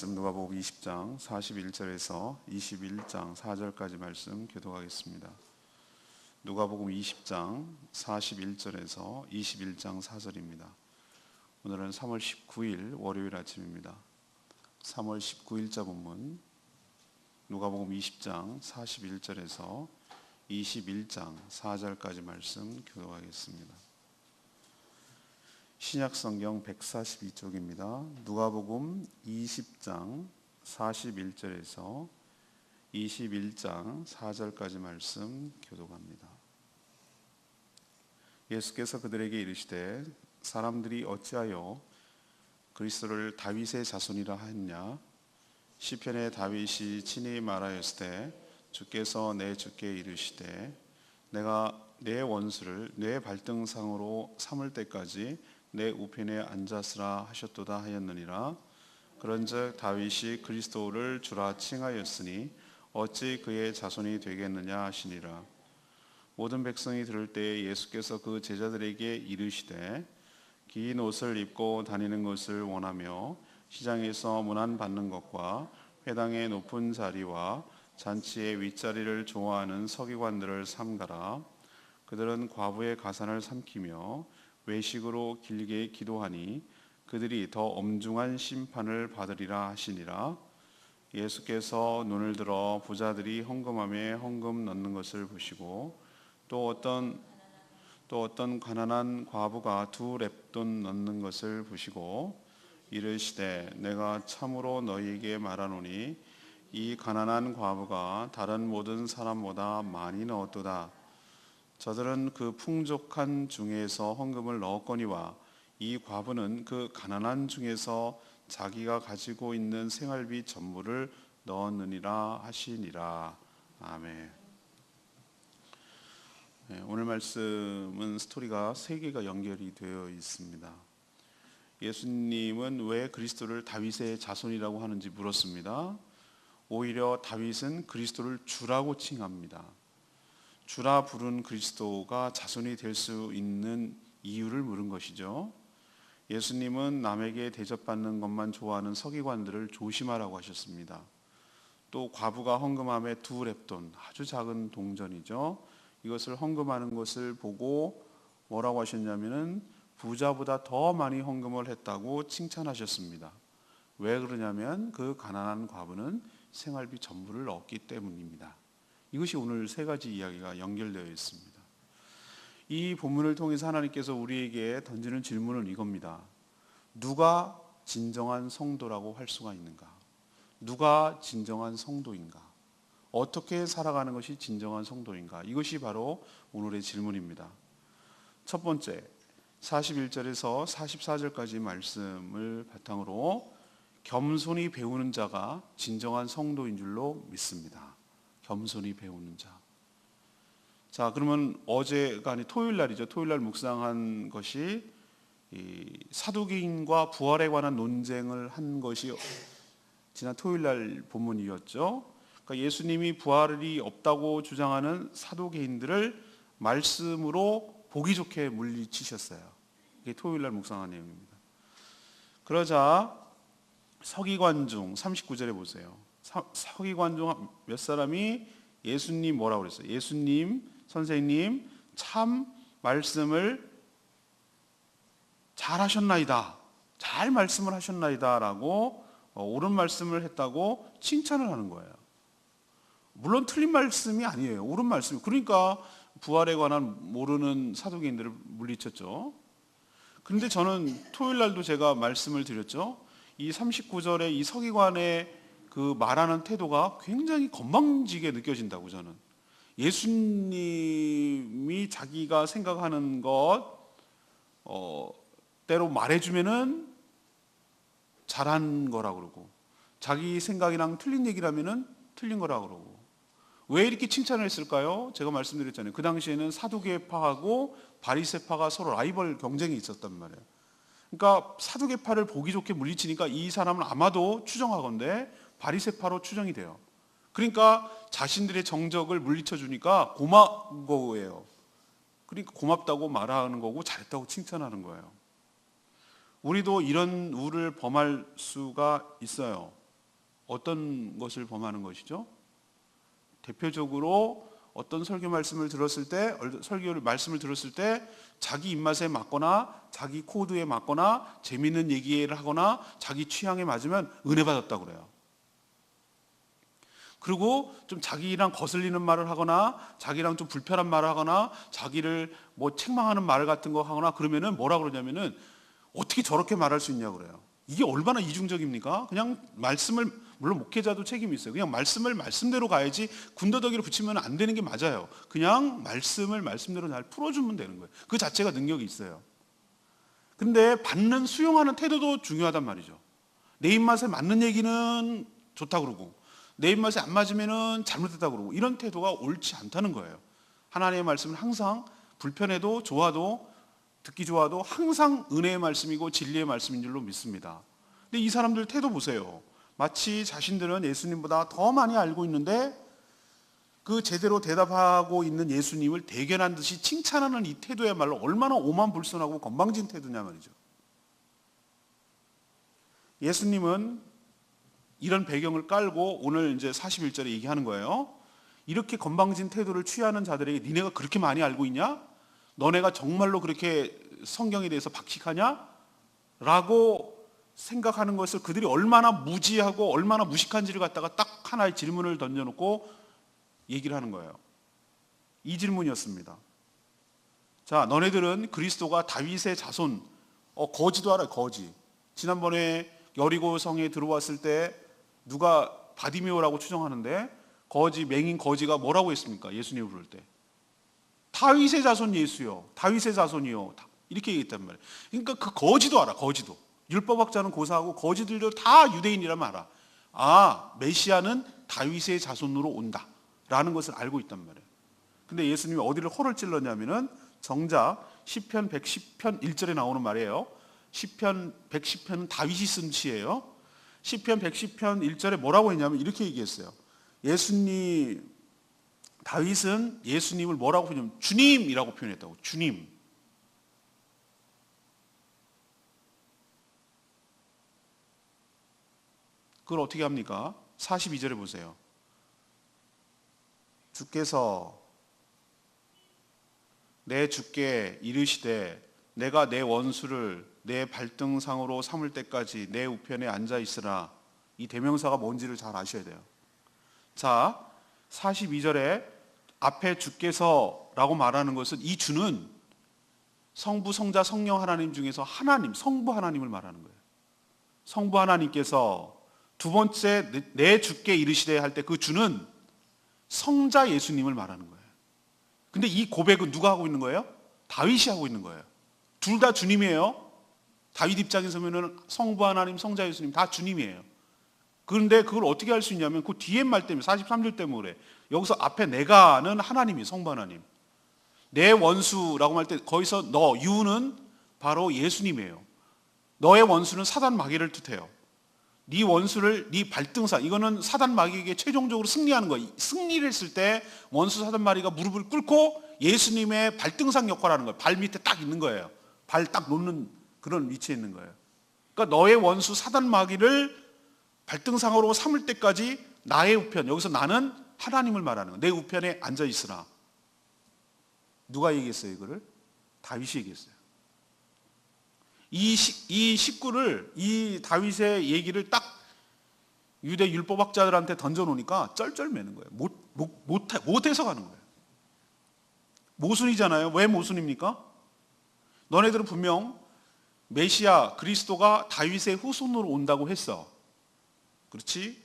누가복음 20장 41절에서 21장 4절까지 말씀 교독하겠습니다. 누가복음 20장 41절에서 21장 4절입니다. 오늘은 3월 19일 월요일 아침입니다. 3월 19일자 본문 누가복음 20장 41절에서 21장 4절까지 말씀 교독하겠습니다. 신약성경 142쪽입니다. 누가복음 20장 41절에서 21장 4절까지 말씀 교독합니다. 예수께서 그들에게 이르시되 사람들이 어찌하여 그리스도를 다윗의 자손이라 하였냐? 시편에 다윗이 친히 말하였으되 주께서 내 주께 이르시되 내가 내 원수를 내 발등상으로 삼을 때까지 내 우편에 앉았으라 하셨도다 하였느니라. 그런즉 다윗이 그리스도를 주라 칭하였으니 어찌 그의 자손이 되겠느냐 하시니라. 모든 백성이 들을 때에 예수께서 그 제자들에게 이르시되 긴 옷을 입고 다니는 것을 원하며 시장에서 문안받는 것과 회당의 높은 자리와 잔치의 윗자리를 좋아하는 서기관들을 삼가라. 그들은 과부의 가산을 삼키며 외식으로 길게 기도하니 그들이 더 엄중한 심판을 받으리라 하시니라. 예수께서 눈을 들어 부자들이 헌금함에 헌금 넣는 것을 보시고 또 어떤 가난한 과부가 2렙돈 넣는 것을 보시고 이르시되 내가 참으로 너희에게 말하노니 이 가난한 과부가 다른 모든 사람보다 많이 넣었도다. 저들은 그 풍족한 중에서 헌금을 넣었거니와 이 과부는 그 가난한 중에서 자기가 가지고 있는 생활비 전부를 넣었느니라 하시니라. 아멘. 오늘 말씀은 스토리가 3개가 연결이 되어 있습니다. 예수님은 왜 그리스도를 다윗의 자손이라고 하는지 물었습니다. 오히려 다윗은 그리스도를 주라고 칭합니다. 주라 부른 그리스도가 자손이 될 수 있는 이유를 물은 것이죠. 예수님은 남에게 대접받는 것만 좋아하는 서기관들을 조심하라고 하셨습니다. 또 과부가 헌금함에 2렙돈, 아주 작은 동전이죠. 이것을 헌금하는 것을 보고 뭐라고 하셨냐면은 부자보다 더 많이 헌금을 했다고 칭찬하셨습니다. 왜 그러냐면 그 가난한 과부는 생활비 전부를 넣었기 때문입니다. 이것이 오늘 3가지 이야기가 연결되어 있습니다. 이 본문을 통해서 하나님께서 우리에게 던지는 질문은 이겁니다. 누가 진정한 성도라고 할 수가 있는가? 누가 진정한 성도인가? 어떻게 살아가는 것이 진정한 성도인가? 이것이 바로 오늘의 질문입니다. 첫 번째, 41절에서 44절까지 말씀을 바탕으로 겸손히 배우는 자가 진정한 성도인 줄로 믿습니다. 겸손히 배우는 자. 자, 그러면 어제가 아니 토요일 날이죠. 토요일 날 묵상한 것이 이 사두개인과 부활에 관한 논쟁을 한 것이 지난 토요일 날 본문이었죠. 그러니까 예수님이 부활이 없다고 주장하는 사두개인들을 말씀으로 보기 좋게 물리치셨어요. 이게 토요일 날 묵상한 내용입니다. 그러자 서기관 중 39절에 보세요. 서기관 중 몇 사람이 예수님 뭐라고 그랬어요? 예수님, 선생님 참 말씀을 잘 하셨나이다. 잘 말씀을 하셨나이다 라고 옳은 말씀을 했다고 칭찬을 하는 거예요. 물론 틀린 말씀이 아니에요. 옳은 말씀. 그러니까 부활에 관한 모르는 사두개인들을 물리쳤죠. 그런데 저는 토요일 날도 제가 말씀을 드렸죠. 이 39절에 이 서기관의 그 말하는 태도가 굉장히 건방지게 느껴진다고. 저는 예수님이 자기가 생각하는 것 대로 말해주면은 잘한 거라고 그러고 자기 생각이랑 틀린 얘기라면은 틀린 거라고 그러고. 왜 이렇게 칭찬을 했을까요? 제가 말씀드렸잖아요. 그 당시에는 사두개파하고 바리새파가 서로 라이벌 경쟁이 있었단 말이에요. 그러니까 사두개파를 보기 좋게 물리치니까 이 사람은 아마도 추정하건대 바리새파로 추정이 돼요. 그러니까 자신들의 정적을 물리쳐 주니까 고마운 거예요. 그러니까 고맙다고 말하는 거고 잘했다고 칭찬하는 거예요. 우리도 이런 우를 범할 수가 있어요. 어떤 것을 범하는 것이죠? 대표적으로 어떤 설교 말씀을 들었을 때, 자기 입맛에 맞거나 자기 코드에 맞거나 재미있는 얘기를 하거나 자기 취향에 맞으면 은혜 받았다고 그래요. 그리고 좀 자기랑 거슬리는 말을 하거나 자기랑 좀 불편한 말을 하거나 자기를 뭐 책망하는 말 같은 거 하거나 그러면은 뭐라 그러냐면은 어떻게 저렇게 말할 수 있냐고 그래요. 이게 얼마나 이중적입니까? 그냥 말씀을, 물론 목회자도 책임이 있어요. 그냥 말씀을 말씀대로 가야지 군더더기를 붙이면 안 되는 게 맞아요. 그냥 말씀을 말씀대로 잘 풀어주면 되는 거예요. 그 자체가 능력이 있어요. 근데 받는, 수용하는 태도도 중요하단 말이죠. 내 입맛에 맞는 얘기는 좋다 그러고 내 입맛에 안 맞으면은 잘못됐다 그러고 이런 태도가 옳지 않다는 거예요. 하나님의 말씀은 항상 불편해도 좋아도 듣기 좋아도 항상 은혜의 말씀이고 진리의 말씀인 줄로 믿습니다. 근데 이 사람들 태도 보세요. 마치 자신들은 예수님보다 더 많이 알고 있는데 그 제대로 대답하고 있는 예수님을 대견한 듯이 칭찬하는 이 태도야말로 얼마나 오만불손하고 건방진 태도냐 말이죠. 예수님은 이런 배경을 깔고 오늘 이제 41절에 얘기하는 거예요. 이렇게 건방진 태도를 취하는 자들에게 니네가 그렇게 많이 알고 있냐? 너네가 정말로 그렇게 성경에 대해서 박식하냐? 라고 생각하는 것을 그들이 얼마나 무지하고 얼마나 무식한지를 갖다가 딱 하나의 질문을 던져놓고 얘기를 하는 거예요. 이 질문이었습니다. 자, 너네들은 그리스도가 다윗의 자손, 거지도 알아요, 거지. 지난번에 여리고 성에 들어왔을 때 누가 바디메오라고 추정하는데 거지, 맹인 거지가 뭐라고 했습니까? 예수님을 부를 때. 다윗의 자손 예수요. 다윗의 자손이요. 이렇게 얘기했단 말이에요. 그러니까 그 거지도 알아, 거지도. 율법학자는 고사하고 거지들도 다 유대인이라면 알아. 아, 메시아는 다윗의 자손으로 온다. 라는 것을 알고 있단 말이에요. 근데 예수님이 어디를 허를 찔렀냐면은 정작 시편 110편 1절에 나오는 말이에요. 시편 110편은 다윗이 쓴 시예요. 시편 110편 1절에 뭐라고 했냐면 이렇게 얘기했어요. 다윗은 예수님을 뭐라고 표현하냐면 주님이라고 표현했다고. 주님. 그걸 어떻게 합니까? 42절에 보세요. 주께서 내 주께 이르시되 내가 내 원수를 내 발등상으로 삼을 때까지 내 우편에 앉아 있으라. 이 대명사가 뭔지를 잘 아셔야 돼요. 자, 42절에 앞에 주께서라고 말하는 것은 이 주는 성부, 성자, 성령 하나님 중에서 하나님, 성부 하나님을 말하는 거예요. 성부 하나님께서 두 번째 내 주께 이르시되 할 때 그 주는 성자 예수님을 말하는 거예요. 근데 이 고백은 누가 하고 있는 거예요? 다윗이 하고 있는 거예요. 둘 다 주님이에요. 다윗 입장에서 보면 성부 하나님, 성자 예수님 다 주님이에요. 그런데 그걸 어떻게 할 수 있냐면 그 뒤에 말 때문에 43절 때문에 그래. 여기서 앞에 내가는 하나님이 성부 하나님. 내 원수라고 할 때 거기서 유는 바로 예수님이에요. 너의 원수는 사단 마귀를 뜻해요. 네 원수를 네 발등상, 이거는 사단 마귀에게 최종적으로 승리하는 거예요. 승리를 했을 때 원수 사단 마귀가 무릎을 꿇고 예수님의 발등상 역할을 하는 거예요. 발 밑에 딱 있는 거예요. 발 딱 놓는 그런 위치에 있는 거예요. 그러니까 너의 원수 사단 마귀를 발등상으로 삼을 때까지 나의 우편, 여기서 나는 하나님을 말하는 거예요. 내 우편에 앉아 있으라. 누가 얘기했어요 이거를? 다윗이 얘기했어요. 이 식구를, 이 다윗의 얘기를 딱 유대 율법학자들한테 던져놓으니까 쩔쩔매는 거예요. 못 해석하는 거예요. 모순이잖아요. 왜 모순입니까? 너네들은 분명 메시아 그리스도가 다윗의 후손으로 온다고 했어. 그렇지?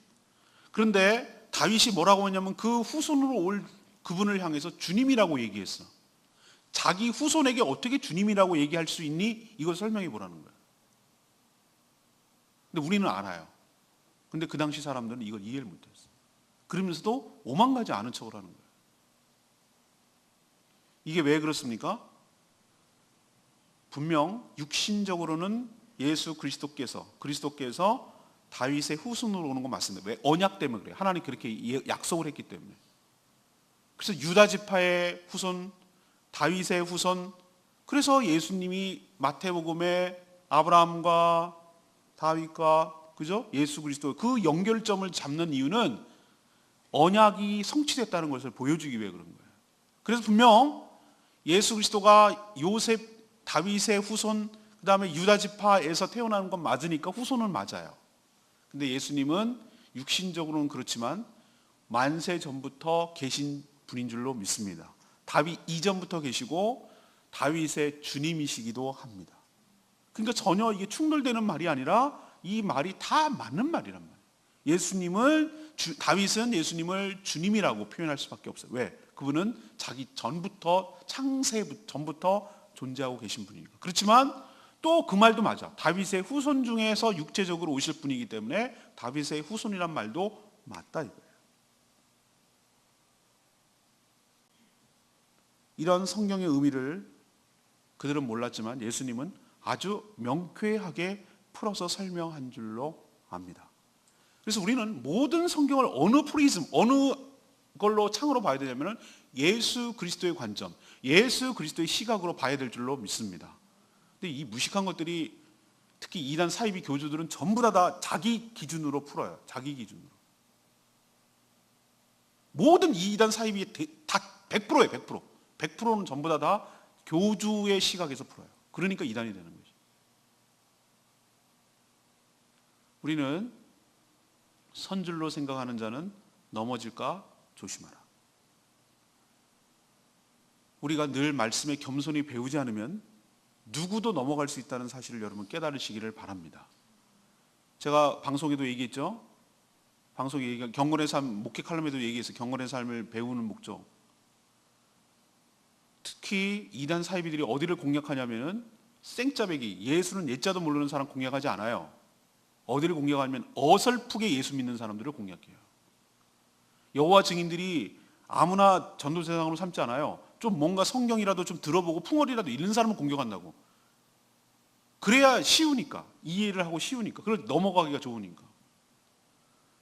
그런데 다윗이 뭐라고 했냐면 그 후손으로 올 그분을 향해서 주님이라고 얘기했어. 자기 후손에게 어떻게 주님이라고 얘기할 수 있니? 이걸 설명해 보라는 거예요. 근데 우리는 알아요. 근데 그 당시 사람들은 이걸 이해를 못했어요. 그러면서도 오만 가지 아는 척을 하는 거예요. 이게 왜 그렇습니까? 분명 육신적으로는 예수 그리스도께서 다윗의 후손으로 오는 건 맞습니다. 왜? 언약 때문에 그래요. 하나님 그렇게 약속을 했기 때문에. 그래서 유다 지파의 후손, 다윗의 후손, 그래서 예수님이 마태복음에 아브라함과 다윗과 그죠? 예수 그리스도 그 연결점을 잡는 이유는 언약이 성취됐다는 것을 보여주기 위해 그런 거예요. 그래서 분명 예수 그리스도가 요셉, 다윗의 후손, 그 다음에 유다 지파에서 태어나는 건 맞으니까 후손은 맞아요. 근데 예수님은 육신적으로는 그렇지만 만세 전부터 계신 분인 줄로 믿습니다. 다윗 이전부터 계시고 다윗의 주님이시기도 합니다. 그러니까 전혀 이게 충돌되는 말이 아니라 이 말이 다 맞는 말이란 말이에요. 다윗은 예수님을 주님이라고 표현할 수밖에 없어요. 왜? 그분은 자기 전부터 창세 전부터 존재하고 계신 분이니까. 그렇지만 또 그 말도 맞아. 다윗의 후손 중에서 육체적으로 오실 분이기 때문에 다윗의 후손이란 말도 맞다 이거예요. 이런 성경의 의미를 그들은 몰랐지만 예수님은 아주 명쾌하게 풀어서 설명한 줄로 압니다. 그래서 우리는 모든 성경을 어느 프리즘, 어느 걸로 창으로 봐야 되냐면 예수 그리스도의 관점, 예수 그리스도의 시각으로 봐야 될 줄로 믿습니다. 근데 이 무식한 것들이 특히 이단 사이비 교주들은 전부 다 자기 기준으로 풀어요. 자기 기준으로. 모든 이단 사이비 다 100%예요. 100%. 100%는 전부 다 교주의 시각에서 풀어요. 그러니까 이단이 되는 거죠. 우리는 선줄로 생각하는 자는 넘어질까 조심하라. 우리가 늘 말씀에 겸손히 배우지 않으면 누구도 넘어갈 수 있다는 사실을 여러분 깨달으시기를 바랍니다. 제가 방송에도 얘기했죠. 방송에 경건의 삶, 목회 칼럼에도 얘기했어요. 경건의 삶을 배우는 목적. 특히 이단 사이비들이 어디를 공략하냐면은 생짜배기, 예수는 예자도 모르는 사람 공략하지 않아요. 어디를 공략하냐면 어설프게 예수 믿는 사람들을 공략해요. 여호와 증인들이 아무나 전도대상으로 삼지 않아요. 좀 뭔가 성경이라도 좀 들어보고 풍월이라도 읽는 사람을 공격한다고. 그래야 쉬우니까, 이해를 하고 쉬우니까, 그걸 넘어가기가 좋으니까.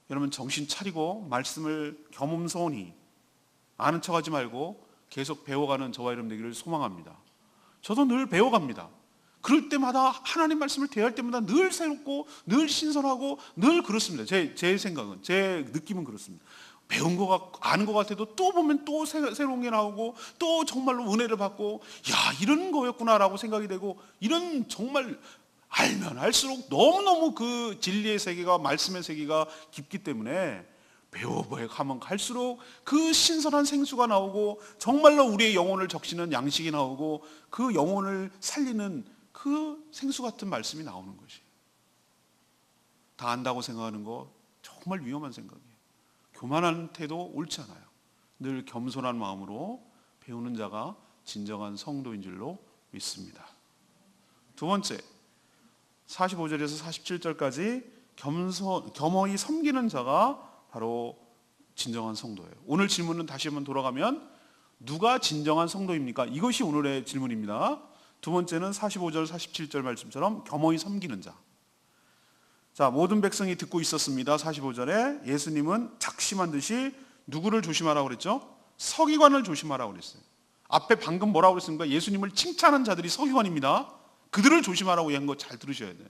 여러분 정신 차리고 말씀을 겸손히 아는 척하지 말고 계속 배워가는 저와 여러분 되기를 소망합니다. 저도 늘 배워갑니다. 그럴 때마다 하나님 말씀을 대할 때마다 늘 새롭고 늘 신선하고 늘 그렇습니다. 제 생각은, 제 느낌은 그렇습니다. 배운 거 아는 것 같아도 또 보면 또 새로운 게 나오고 또 정말로 은혜를 받고 야 이런 거였구나라고 생각이 되고 이런 정말 알면 알수록 너무너무 그 진리의 세계가 말씀의 세계가 깊기 때문에 배워보야 하면 갈수록 그 신선한 생수가 나오고 정말로 우리의 영혼을 적시는 양식이 나오고 그 영혼을 살리는 그 생수 같은 말씀이 나오는 것이에요. 다 안다고 생각하는 거 정말 위험한 생각이에요. 교만한 태도 옳지 않아요. 늘 겸손한 마음으로 배우는 자가 진정한 성도인 줄로 믿습니다. 두 번째, 45절에서 47절까지 겸허히 섬기는 자가 바로 진정한 성도예요. 오늘 질문은 다시 한번 돌아가면 누가 진정한 성도입니까? 이것이 오늘의 질문입니다. 두 번째는 45절, 47절 말씀처럼 겸허히 섬기는 자. 자, 모든 백성이 듣고 있었습니다. 45절에 예수님은 작심한 듯이 누구를 조심하라고 그랬죠? 서기관을 조심하라고 그랬어요. 앞에 방금 뭐라고 그랬습니까? 예수님을 칭찬한 자들이 서기관입니다. 그들을 조심하라고 한 거 잘 들으셔야 돼요.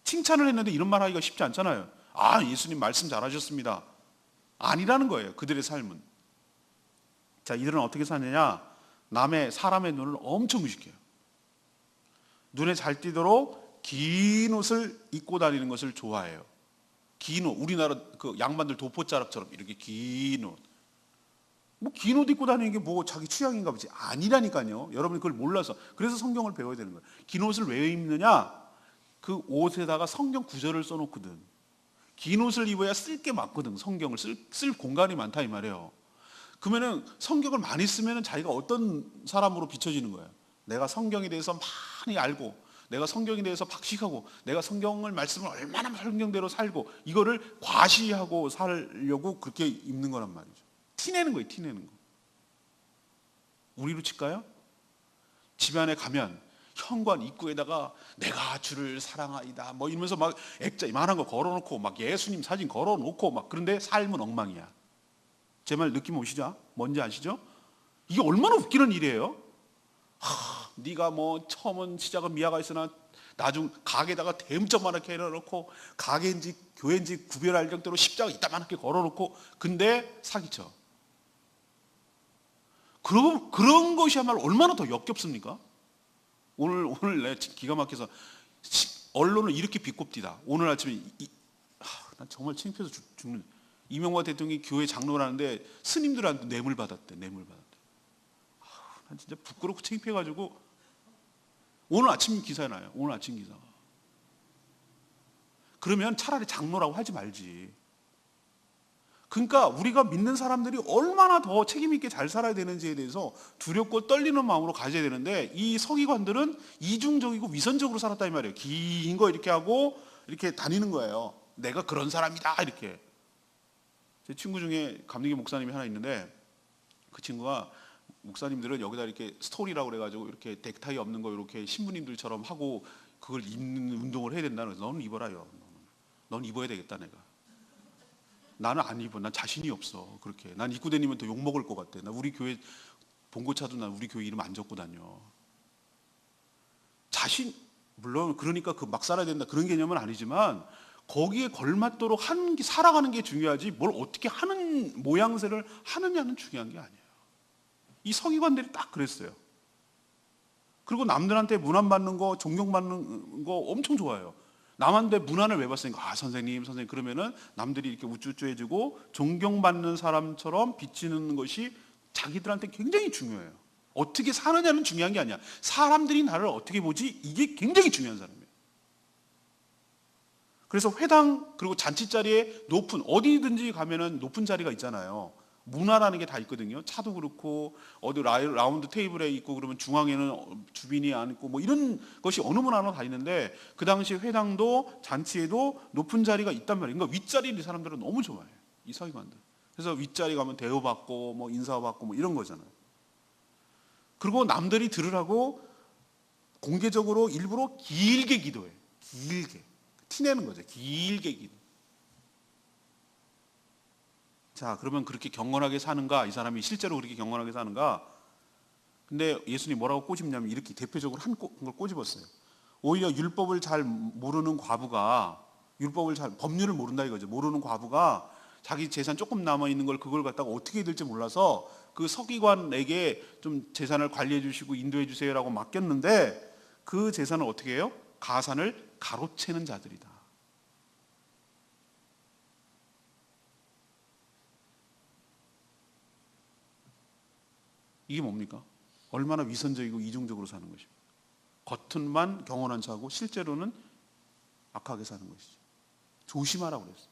칭찬을 했는데 이런 말 하기가 쉽지 않잖아요. 아, 예수님 말씀 잘하셨습니다. 아니라는 거예요. 그들의 삶은. 자, 이들은 어떻게 사느냐? 사람의 눈을 엄청 의식해요. 눈에 잘 띄도록 긴 옷을 입고 다니는 것을 좋아해요. 긴 옷, 우리나라 그 양반들 도포자락처럼 이렇게 긴 옷. 뭐 긴 옷 입고 다니는 게 뭐 자기 취향인가 보지. 아니라니까요. 여러분이 그걸 몰라서. 그래서 성경을 배워야 되는 거예요. 긴 옷을 왜 입느냐? 그 옷에다가 성경 구절을 써놓거든. 긴 옷을 입어야 쓸 게 많거든. 성경을 쓸 공간이 많다 이 말이에요. 그러면은 성경을 많이 쓰면은 자기가 어떤 사람으로 비춰지는 거예요. 내가 성경에 대해서 많이 알고, 내가 성경에 대해서 박식하고, 내가 성경을 말씀을 얼마나 성경대로 살고, 이거를 과시하고 살려고 그렇게 입는 거란 말이죠. 티내는 거예요, 티내는 거. 우리로 칠까요? 집안에 가면 현관 입구에다가 내가 주를 사랑하이다 뭐 이러면서 막 액자 이만한 거 걸어놓고 막 예수님 사진 걸어놓고 막 그런데 삶은 엉망이야. 제 말 느낌 오시죠? 뭔지 아시죠? 이게 얼마나 웃기는 일이에요. 네가 뭐 처음은 시작은 미아가 있으나 나중 가게에다가 대문짝만하게 해놓고 가게인지 교회인지 구별할 정도로 십자가 이따만하게 걸어놓고 근데 사기쳐. 그런 것이야말로 얼마나 더 역겹습니까? 오늘 내 기가 막혀서 언론을 이렇게 비꼽디다. 오늘 아침에 난 정말 창피해서 죽는. 이명박 대통령이 교회 장로라는데 스님들한테 뇌물 받았대. 난 진짜 부끄럽고 창피해가지고 오늘 아침 기사에 나요. 오늘 아침 기사. 그러면 차라리 장로라고 하지 말지. 그러니까 우리가 믿는 사람들이 얼마나 더 책임 있게 잘 살아야 되는지에 대해서 두렵고 떨리는 마음으로 가져야 되는데 이 서기관들은 이중적이고 위선적으로 살았다 이 말이에요. 긴 거 이렇게 하고 이렇게 다니는 거예요. 내가 그런 사람이다 이렇게. 제 친구 중에 감리교 목사님이 하나 있는데 그 친구가 목사님들은 여기다 이렇게 스토리라고 그래가지고 이렇게 넥타이 없는 거 이렇게 신부님들처럼 하고 그걸 입는 운동을 해야 된다는 거예요. 너는 입어라요. 넌 입어야 되겠다 내가. 나는 안 입어. 난 자신이 없어. 그렇게. 난 입고 다니면 더 욕먹을 것 같아. 나 우리 교회 본고차도 난 우리 교회 이름 안 적고 다녀. 물론 그러니까 그 막 살아야 된다 그런 개념은 아니지만 거기에 걸맞도록 살아가는 게 중요하지 뭘 어떻게 하는 모양새를 하느냐는 중요한 게 아니에요. 이 서기관들이 딱 그랬어요. 그리고 남들한테 문안받는 거 존경받는 거 엄청 좋아해요. 남한테 문안을 왜 받습니까? 선생님 그러면은 남들이 이렇게 우쭈쭈해지고 존경받는 사람처럼 비치는 것이 자기들한테 굉장히 중요해요. 어떻게 사느냐는 중요한 게 아니야. 사람들이 나를 어떻게 보지? 이게 굉장히 중요한 사람이에요. 그래서 회당 그리고 잔치 자리에 어디든지 가면은 높은 자리가 있잖아요. 문화라는 게 다 있거든요. 차도 그렇고 어디 라운드 테이블에 있고 그러면 중앙에는 주빈이 앉고 뭐 이런 것이 어느 문화나 다 있는데 그 당시 회당도 잔치에도 높은 자리가 있단 말이에요. 그러니까 윗자리를 이 사람들은 너무 좋아해요. 이 서기관들. 그래서 윗자리 가면 대우받고 뭐 인사받고 뭐 이런 거잖아요. 그리고 남들이 들으라고 공개적으로 일부러 길게 기도해요. 길게. 티내는 거죠. 길게 기도. 자, 그러면 그렇게 경건하게 사는가? 이 사람이 실제로 그렇게 경건하게 사는가? 근데 예수님이 뭐라고 꼬집냐면 이렇게 대표적으로 한 걸 꼬집었어요. 오히려 율법을 잘 모르는 과부가 법률을 모른다 이거죠. 모르는 과부가 자기 재산 조금 남아 있는 걸 그걸 갖다가 어떻게 해야 될지 몰라서 그 서기관에게 좀 재산을 관리해 주시고 인도해 주세요라고 맡겼는데 그 재산을 어떻게 해요? 가산을 가로채는 자들이다. 이게 뭡니까? 얼마나 위선적이고 이중적으로 사는 것입니까? 겉은만 경건한 자고 실제로는 악하게 사는 것이죠. 조심하라고 그랬어요.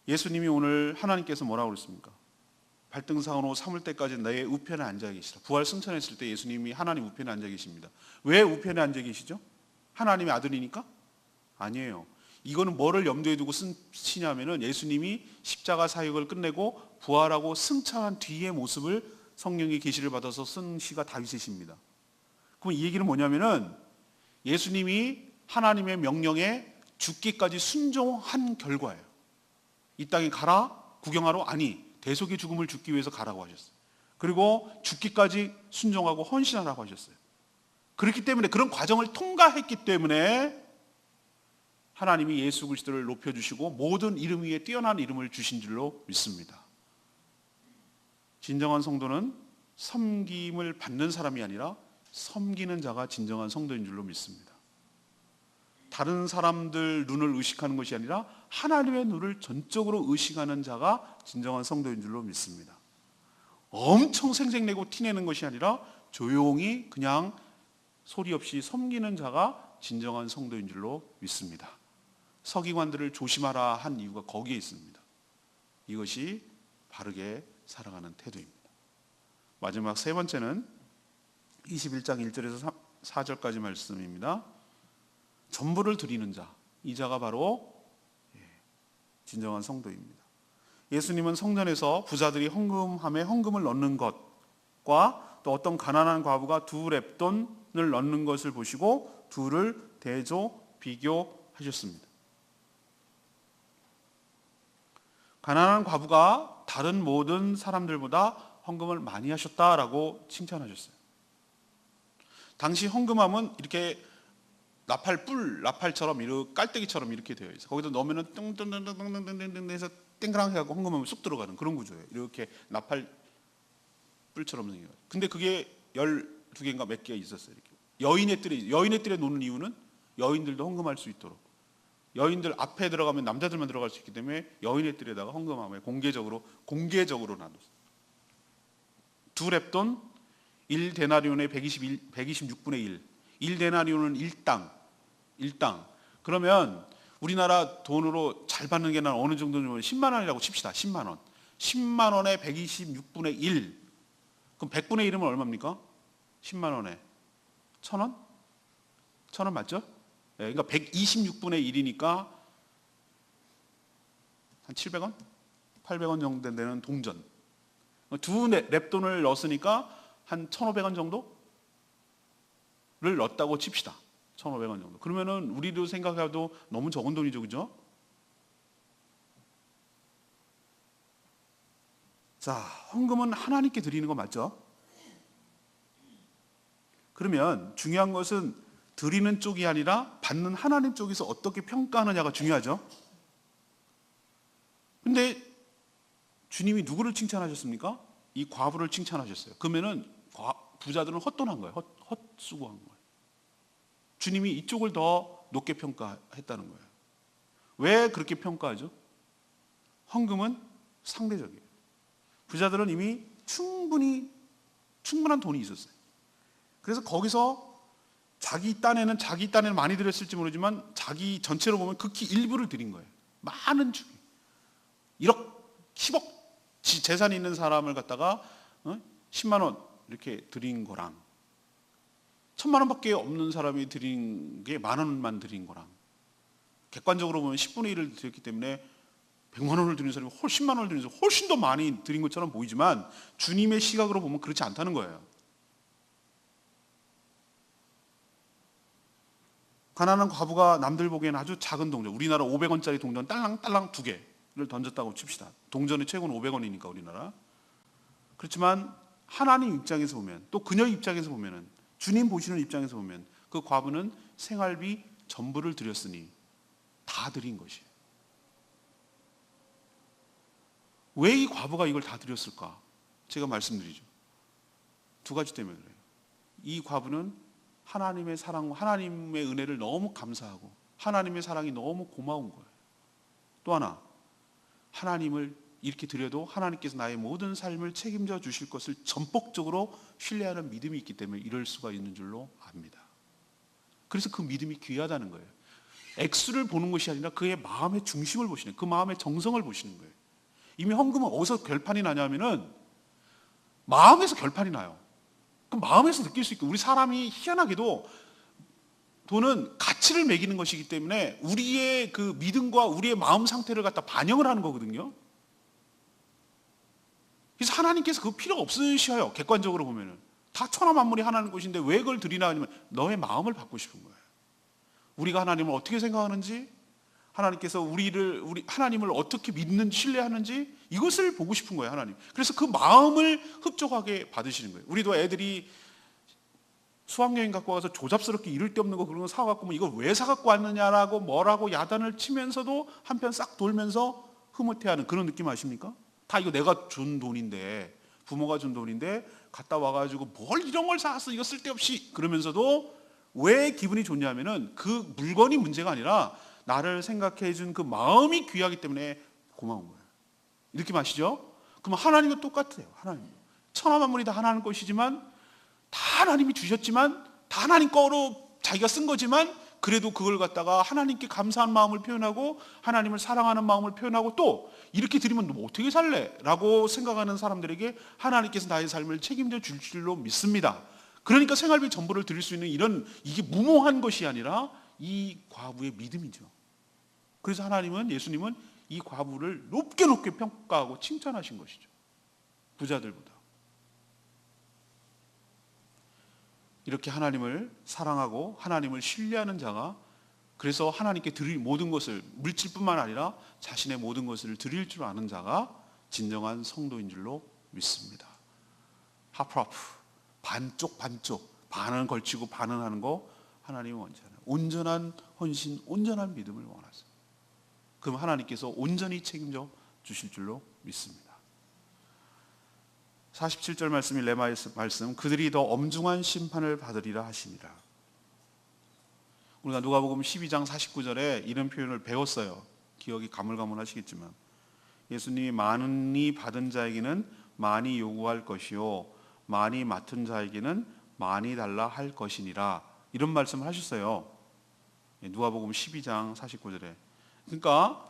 예수님이 오늘 하나님께서 뭐라고 그랬습니까? 발등상으로 삼을 때까지 내 우편에 앉아 계시라. 부활 승천했을 때 예수님이 하나님 우편에 앉아 계십니다. 왜 우편에 앉아 계시죠? 하나님의 아들이니까? 아니에요. 이거는 뭐를 염두에 두고 쓴 시냐면은 예수님이 십자가 사역을 끝내고 부활하고 승천한 뒤의 모습을 성령의 계시를 받아서 쓴 시가 다윗의 시입니다. 그럼 이 얘기는 뭐냐면은 예수님이 하나님의 명령에 죽기까지 순종한 결과예요. 이 땅에 가라 구경하러 아니 대속의 죽음을 죽기 위해서 가라고 하셨어요. 그리고 죽기까지 순종하고 헌신하라고 하셨어요. 그렇기 때문에 그런 과정을 통과했기 때문에 하나님이 예수 그리스도를 높여주시고 모든 이름 위에 뛰어난 이름을 주신 줄로 믿습니다. 진정한 성도는 섬김을 받는 사람이 아니라 섬기는 자가 진정한 성도인 줄로 믿습니다. 다른 사람들 눈을 의식하는 것이 아니라 하나님의 눈을 전적으로 의식하는 자가 진정한 성도인 줄로 믿습니다. 엄청 생색내고 티내는 것이 아니라 조용히 그냥 소리 없이 섬기는 자가 진정한 성도인 줄로 믿습니다. 서기관들을 조심하라 한 이유가 거기에 있습니다. 이것이 바르게 살아가는 태도입니다. 마지막 세 번째는 21장 1절에서 4절까지 말씀입니다. 전부를 드리는 자, 이 자가 바로 진정한 성도입니다. 예수님은 성전에서 부자들이 헌금함에 헌금을 넣는 것과 또 어떤 가난한 과부가 두 렙돈을 넣는 것을 보시고 둘을 대조 비교하셨습니다. 가난한 과부가 다른 모든 사람들보다 헌금을 많이 하셨다라고 칭찬하셨어요. 당시 헌금함은 이렇게 나팔처럼 이렇게 깔때기처럼 이렇게 되어 있어. 거기다 넣으면은 뚱뚱뚱뚱뚱뚱뚱 해서 땡그랑 해갖고 헌금하면 쑥 들어가는 그런 구조예요. 이렇게 나팔 뿔처럼 생겨요. 근데 그게 12개인가 몇 개가 있었어요. 이렇게. 여인의 뜰에 놓는 이유는 여인들도 헌금할 수 있도록. 여인들 앞에 들어가면 남자들만 들어갈 수 있기 때문에 여인의 뜰에다가 헌금함을 공개적으로 놔뒀어요. 두 렙돈 1데나리온의 126분의 1. 1데나리온은 1땅. 그러면 우리나라 돈으로 잘 받는 게 어느 정도냐면 10만 원이라고 칩시다. 10만 원. 10만 원에 126분의 1. 그럼 100분의 1이면 얼마입니까? 10만 원에 1,000원? 1,000원 맞죠? 네, 그러니까 126분의 1이니까 한 700원? 800원 정도 되는 동전. 두 랩돈을 넣었으니까 한 1,500원 정도를 넣었다고 칩시다. 1,500원 정도. 그러면은 우리도 생각해도 너무 적은 돈이죠, 그죠? 자, 헌금은 하나님께 드리는 거 맞죠? 그러면 중요한 것은 드리는 쪽이 아니라 받는 하나님 쪽에서 어떻게 평가하느냐가 중요하죠. 근데 주님이 누구를 칭찬하셨습니까? 이 과부를 칭찬하셨어요. 그러면은 부자들은 헛돈한 거예요. 헛수고한 거예요. 주님이 이쪽을 더 높게 평가했다는 거예요. 왜 그렇게 평가하죠? 헌금은 상대적이에요. 부자들은 이미 충분한 돈이 있었어요. 그래서 거기서 자기 딴에는 많이 드렸을지 모르지만 자기 전체로 보면 극히 일부를 드린 거예요. 많은 중에 1억, 10억 재산이 있는 사람을 갖다가 10만 원 이렇게 드린 거랑 1,000만 원밖에 없는 사람이 드린 게 10,000원만 드린 거랑 객관적으로 보면 10분의 1을 드렸기 때문에 100만 원을 드린 사람이 10만 원을 드린 사람이 훨씬 더 많이 드린 것처럼 보이지만 주님의 시각으로 보면 그렇지 않다는 거예요. 가난한 과부가 남들 보기에는 아주 작은 동전, 우리나라 500원짜리 동전 딸랑딸랑 2개를 던졌다고 칩시다. 동전의 최고는 500원이니까 우리나라. 그렇지만 하나님 입장에서 보면, 또 그녀의 입장에서 보면은, 주님 보시는 입장에서 보면 그 과부는 생활비 전부를 드렸으니 다 드린 것이에요. 왜 이 과부가 이걸 다 드렸을까? 제가 말씀드리죠. 두 가지 때문에 그래요. 이 과부는 하나님의 사랑, 하나님의 은혜를 너무 감사하고 하나님의 사랑이 너무 고마운 거예요. 또 하나, 하나님을 이렇게 드려도 하나님께서 나의 모든 삶을 책임져 주실 것을 전폭적으로 신뢰하는 믿음이 있기 때문에 이럴 수가 있는 줄로 압니다. 그래서 그 믿음이 귀하다는 거예요. 액수를 보는 것이 아니라 그의 마음의 중심을 보시는, 그 마음의 정성을 보시는 거예요. 이미 헌금은 어디서 결판이 나냐면은 마음에서 결판이 나요. 그 마음에서 느낄 수 있고, 우리 사람이 희한하게도 돈은 가치를 매기는 것이기 때문에 우리의 그 믿음과 우리의 마음 상태를 갖다 반영을 하는 거거든요. 그래서 하나님께서 그거 필요 없으셔요. 객관적으로 보면은 다 천하만물이 하나님 것인데 왜 그걸 드리나 하면 너의 마음을 받고 싶은 거예요. 우리가 하나님을 어떻게 생각하는지, 하나님께서 하나님을 어떻게 믿는, 신뢰하는지 이것을 보고 싶은 거예요, 하나님. 그래서 그 마음을 흡족하게 받으시는 거예요. 우리도 애들이 수학여행 갖고 와서 조잡스럽게 이를 데 없는 거 그런 거 사갖고 오면 이걸 왜 사갖고 왔느냐라고 뭐라고 야단을 치면서도 한편 싹 돌면서 흐뭇해하는 그런 느낌 아십니까? 다 이거 내가 준 돈인데, 부모가 준 돈인데 갔다 와가지고 뭘 이런 걸 사왔어, 이거 쓸데없이, 그러면서도 왜 기분이 좋냐면은 그 물건이 문제가 아니라 나를 생각해 준 그 마음이 귀하기 때문에 고마운 거예요. 이렇게 마시죠? 그럼 하나님도 똑같아요. 하나님. 천하만물이 다 하나님 것이지만, 다 하나님이 주셨지만, 다 하나님 거로 자기가 쓴 거지만, 그래도 그걸 갖다가 하나님께 감사한 마음을 표현하고 하나님을 사랑하는 마음을 표현하고 또 이렇게 드리면 너 어떻게 살래? 라고 생각하는 사람들에게 하나님께서 나의 삶을 책임져 줄 줄로 믿습니다. 그러니까 생활비 전부를 드릴 수 있는 이게 무모한 것이 아니라 이 과부의 믿음이죠. 그래서 예수님은 이 과부를 높게 평가하고 칭찬하신 것이죠. 부자들보다. 이렇게 하나님을 사랑하고 하나님을 신뢰하는 자가, 그래서 하나님께 드릴 모든 것을, 물질뿐만 아니라 자신의 모든 것을 드릴 줄 아는 자가 진정한 성도인 줄로 믿습니다. 하프하프, 반쪽 반은 걸치고 반은 하는 거 하나님은 원치 않아요. 온전한 헌신, 온전한 믿음을 원하세요. 그럼 하나님께서 온전히 책임져 주실 줄로 믿습니다. 47절 말씀이 레마의 말씀, 그들이 더 엄중한 심판을 받으리라 하시니라. 우리가 누가복음 12장 49절에 이런 표현을 배웠어요. 기억이 가물가물하시겠지만, 예수님이 많이 받은 자에게는 많이 요구할 것이요 많이 맡은 자에게는 많이 달라 할 것이니라, 이런 말씀을 하셨어요. 누가복음 12장 49절에. 그러니까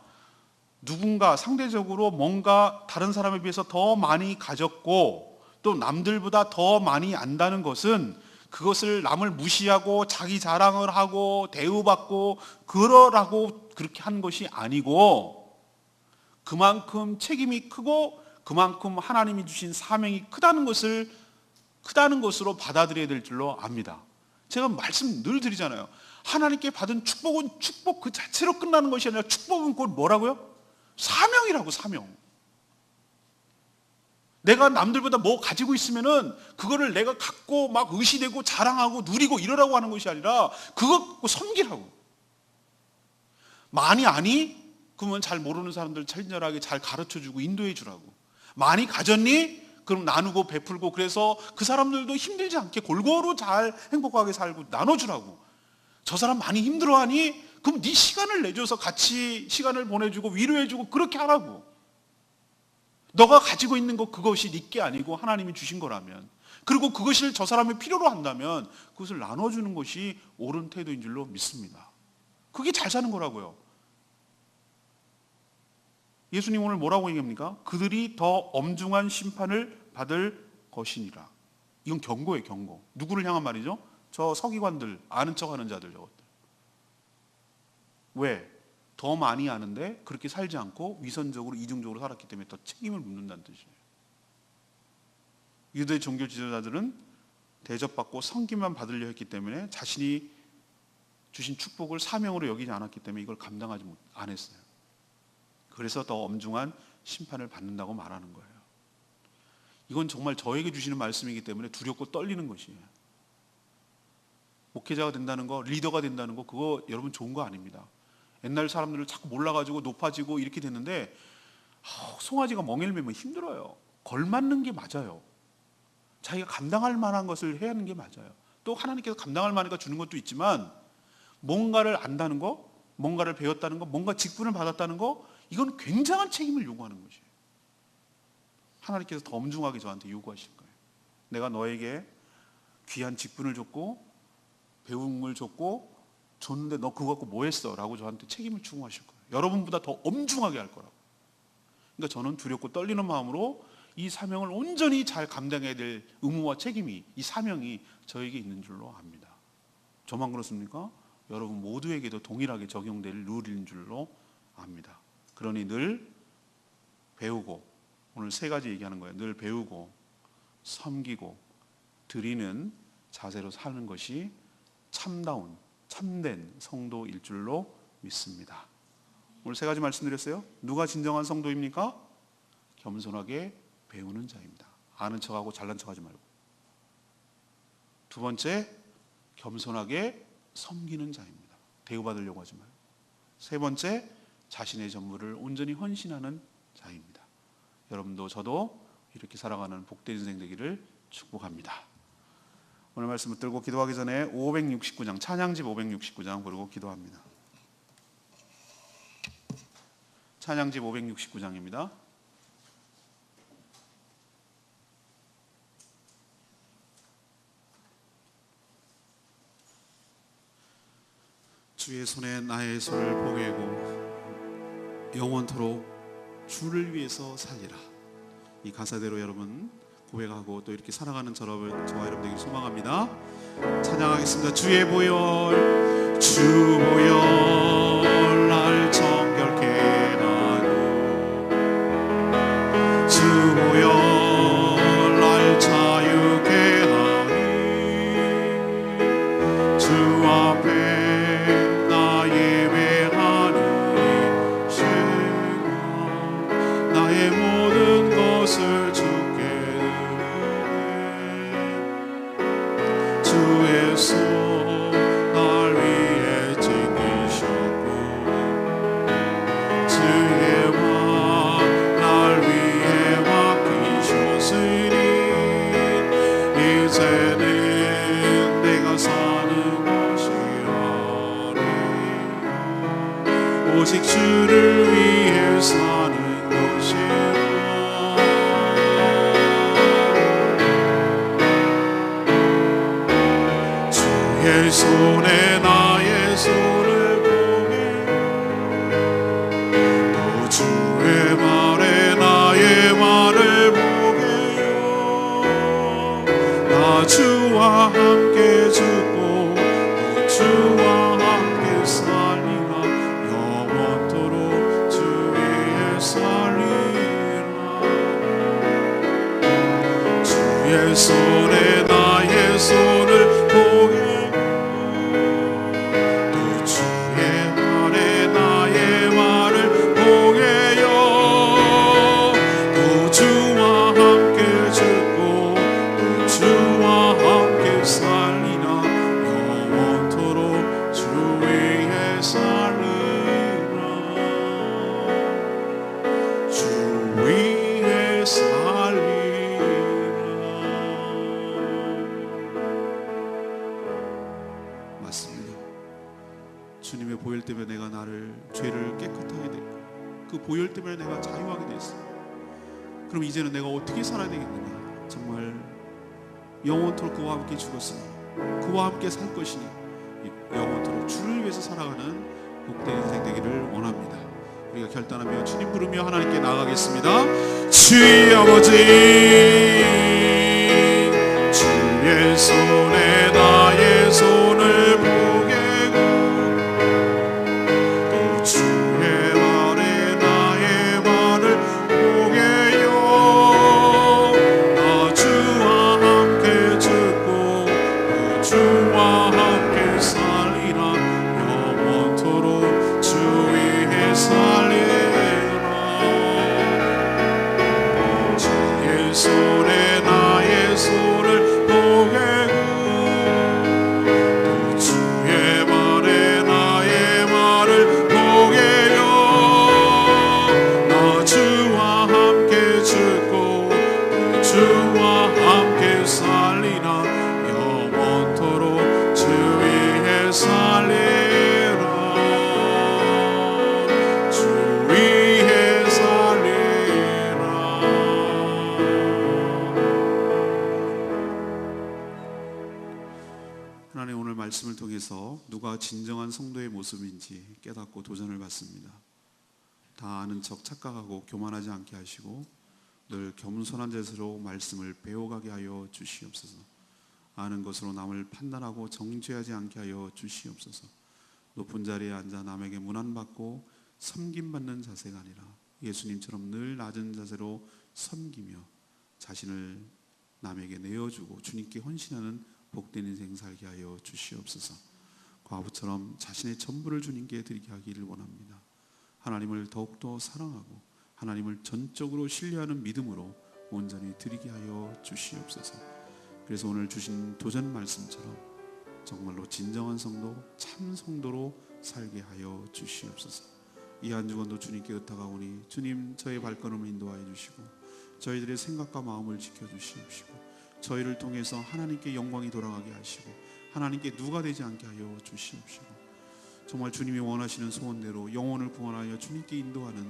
누군가 상대적으로 뭔가 다른 사람에 비해서 더 많이 가졌고 또 남들보다 더 많이 안다는 것은 그것을 남을 무시하고 자기 자랑을 하고 대우받고 그러라고 그렇게 한 것이 아니고, 그만큼 책임이 크고 그만큼 하나님이 주신 사명이 크다는 것으로 받아들여야 될 줄로 압니다. 제가 말씀 늘 드리잖아요. 하나님께 받은 축복은 축복 그 자체로 끝나는 것이 아니라, 축복은 곧 뭐라고요? 사명이라고. 사명. 내가 남들보다 뭐 가지고 있으면은 그거를 내가 갖고 막 의시되고 자랑하고 누리고 이러라고 하는 것이 아니라, 그거 섬기라고. 많이 아니? 그러면 잘 모르는 사람들 친절하게 잘 가르쳐주고 인도해 주라고. 많이 가졌니? 그럼 나누고 베풀고, 그래서 그 사람들도 힘들지 않게 골고루 잘 행복하게 살고 나눠주라고. 저 사람 많이 힘들어하니? 그럼 네 시간을 내줘서 같이 시간을 보내주고 위로해주고 그렇게 하라고. 너가 가지고 있는 것, 그것이 네 게 아니고 하나님이 주신 거라면, 그리고 그것을 저 사람이 필요로 한다면 그것을 나눠주는 것이 옳은 태도인 줄로 믿습니다. 그게 잘 사는 거라고요. 예수님 오늘 뭐라고 얘기합니까? 그들이 더 엄중한 심판을 받을 것이니라. 이건 경고예요, 경고. 누구를 향한 말이죠? 저 서기관들, 아는 척하는 자들, 저것들. 왜? 더 많이 아는데 그렇게 살지 않고 위선적으로 이중적으로 살았기 때문에 더 책임을 묻는다는 뜻이에요. 유대 종교 지도자들은 대접받고 섬김만 받으려 했기 때문에 자신이 주신 축복을 사명으로 여기지 않았기 때문에 이걸 감당하지 안 했어요. 그래서 더 엄중한 심판을 받는다고 말하는 거예요. 이건 정말 저에게 주시는 말씀이기 때문에 두렵고 떨리는 것이에요. 목회자가 된다는 거, 리더가 된다는 거, 그거 여러분 좋은 거 아닙니다. 옛날 사람들을 자꾸 몰라가지고 높아지고 이렇게 됐는데, 송아지가 멍에를 매면 힘들어요. 걸맞는 게 맞아요. 자기가 감당할 만한 것을 해야 하는 게 맞아요. 또 하나님께서 감당할 만한 거 주는 것도 있지만, 뭔가를 안다는 거, 뭔가를 배웠다는 거, 뭔가 직분을 받았다는 거, 이건 굉장한 책임을 요구하는 것이에요. 하나님께서 더 엄중하게 저한테 요구하실 거예요. 내가 너에게 귀한 직분을 줬고 배움을 줬고 줬는데 너 그거 갖고 뭐 했어? 라고 저한테 책임을 추궁하실 거예요. 여러분보다 더 엄중하게 할 거라고. 그러니까 저는 두렵고 떨리는 마음으로 이 사명을 온전히 잘 감당해야 될 의무와 책임이, 이 사명이 저에게 있는 줄로 압니다. 저만 그렇습니까? 여러분 모두에게도 동일하게 적용될 룰인 줄로 압니다. 그러니 늘 배우고, 오늘 세 가지 얘기하는 거예요. 늘 배우고 섬기고 드리는 자세로 사는 것이 참다운, 참된 성도일 줄로 믿습니다. 오늘 세 가지 말씀드렸어요. 누가 진정한 성도입니까? 겸손하게 배우는 자입니다. 아는 척하고 잘난 척하지 말고. 두 번째, 겸손하게 섬기는 자입니다. 대우받으려고 하지 말고. 세 번째, 자신의 전부를 온전히 헌신하는 자입니다. 여러분도 저도 이렇게 살아가는 복된 인생 되기를 축복합니다. 오늘 말씀 붙들고 기도하기 전에 569장, 찬양집 569장 부르고 기도합니다. 찬양집 569장입니다. 주의 손에 나의 손을 포개고 영원토록 주를 위해서 살리라. 이 가사대로 여러분 고백하고 또 이렇게 살아가는 저와 여러분 되길 소망합니다. 찬양하겠습니다. 주의 보혈, 주 보혈 날 정결케 하고, 주 보혈 날 자유케 하니, 주 앞에 나 예배하니 주가 나의 모든 것을 주께 드리네. 주 주의 날 위해 맡기셨으니 이제는 내가 사는 것이 아니라 오직 주를 위해 사는 것이라. 주의 손에 나의 손을 보게 또 주의 말에 나의 말을 보게요. 나 주와 함께 죽고 또 주와 함께 살리라. 영원토록 주 위에 살리라. 주의 손에 나의 손을 보게 주님의 보혈 때문에 내가 나를 죄를 깨끗하게 됐고 그 보혈 때문에 내가 자유하게 됐습니다. 그럼 이제는 내가 어떻게 살아야 되겠느냐? 정말 영원토록 그와 함께 죽었으니 그와 함께 살 것이니 영원토록 주를 위해서 살아가는 복된 인생 되기를 원합니다. 우리가 결단하며 주님 부르며 하나님께 나아가겠습니다. 주의 아버지, 주의 손에 나의 손을 보게 또 주의 말에 나의 말을 보게요. 나 주와 함께 죽고 또 주와 함께 살리라. 영원토록 주 위에 살리라. 주의 손에 나의 손을 보게고 또 주의 말에 나의 말을 보게요. 나 주와 함께 죽고 또 주와 함께 살리라. 영원토록 주 위에 살리라. 주 위에 살리라. 하나님, 오늘 말씀을 통해서 누가 진정한 성도의 모습인지 깨닫고 도전을 받습니다. 다 아는 척 착각하고 교만하지 않게 하시고 늘 겸손한 자세로 말씀을 배워가게 하여 주시옵소서. 아는 것으로 남을 판단하고 정죄하지 않게 하여 주시옵소서. 높은 자리에 앉아 남에게 문안받고 섬김받는 자세가 아니라 예수님처럼 늘 낮은 자세로 섬기며 자신을 남에게 내어주고 주님께 헌신하는 복된 인생 살게 하여 주시옵소서. 과부처럼 자신의 전부를 주님께 드리게 하기를 원합니다. 하나님을 더욱더 사랑하고 하나님을 전적으로 신뢰하는 믿음으로 온전히 드리게 하여 주시옵소서. 그래서 오늘 주신 도전 말씀처럼 정말로 진정한 성도, 참 성도로 살게 하여 주시옵소서. 이 한 주간도 주님께 의탁하오니 주님, 저의 발걸음을 인도하여 주시고 저희들의 생각과 마음을 지켜주시옵시고 저희를 통해서 하나님께 영광이 돌아가게 하시고 하나님께 누가 되지 않게 하여 주시옵시고 정말 주님이 원하시는 소원대로 영혼을 구원하여 주님께 인도하는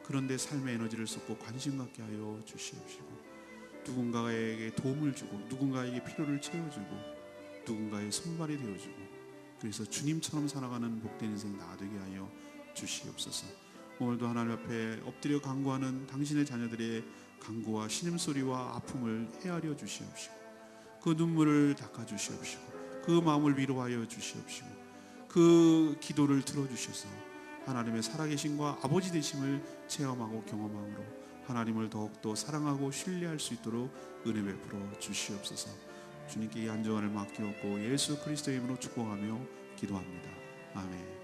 그런 데 삶의 에너지를 쏟고 관심 갖게 하여 주시옵시고 누군가에게 도움을 주고 누군가에게 필요를 채워주고 누군가의 손발이 되어주고 그래서 주님처럼 살아가는 복된 인생 나되게 하여 주시옵소서. 오늘도 하나님 앞에 엎드려 간구하는 당신의 자녀들의 간구와 신음소리와 아픔을 헤아려 주시옵시고 그 눈물을 닦아 주시옵시고 그 마음을 위로하여 주시옵시고 그 기도를 들어주셔서 하나님의 살아계심과 아버지 되심을 체험하고 경험함으로 하나님을 더욱더 사랑하고 신뢰할 수 있도록 은혜 베풀어 주시옵소서. 주님께 이 한 주간을 맡기옵고 예수 그리스도의 이름으로 축복하며 기도합니다. 아멘.